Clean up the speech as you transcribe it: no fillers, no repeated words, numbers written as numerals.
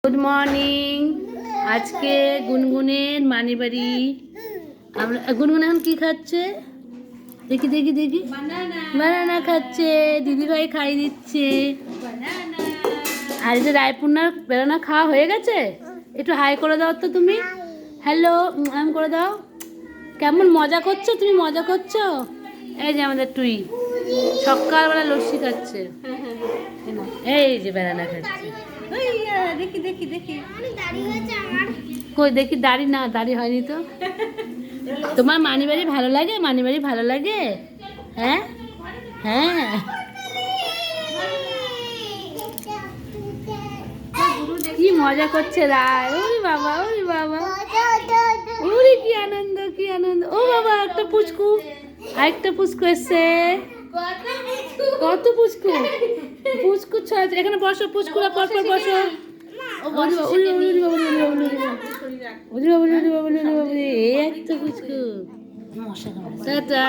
Good morning. আজকে গুনগুনের মানি বাড়ি। আমরা গুনগুন এখন কি খাচ্ছে? দেখি দেখি দেখি, বানানা খাচ্ছে। দিদিভাই খাই দিচ্ছে। আর যে রায়পূর্ণার বেলানা খাওয়া হয়ে গেছে। একটু হাই করে দাও তো তুমি। হ্যালো করে দাও। কেমন মজা করছো তুমি? মজা করছো? এই যে আমাদের টুই সকালবেলা লস্যি খাচ্ছে। এই যে বেলানা খাচ্ছে। দেখি দেখি দেখি কই দেখি, দাড়ি না, দাড়ি হয়নি তো। তোমার মানি বাড়ি ভালো লাগে? মানি বাড়ি ভালো লাগে? হ্যাঁ হ্যাঁ। কি মজা করছে রায়। ওরে বাবা, ওরে বাবা, ওরে কি আনন্দ, কি আনন্দ। ও বাবা, একটা পুচকু, আরেকটা পুচকু এসছে। কত পুচকু, পুচকু ছড়াচ্ছে। এখানে বসো, পুচকুরা পর পর বসো। এত পুচকু। টাটা।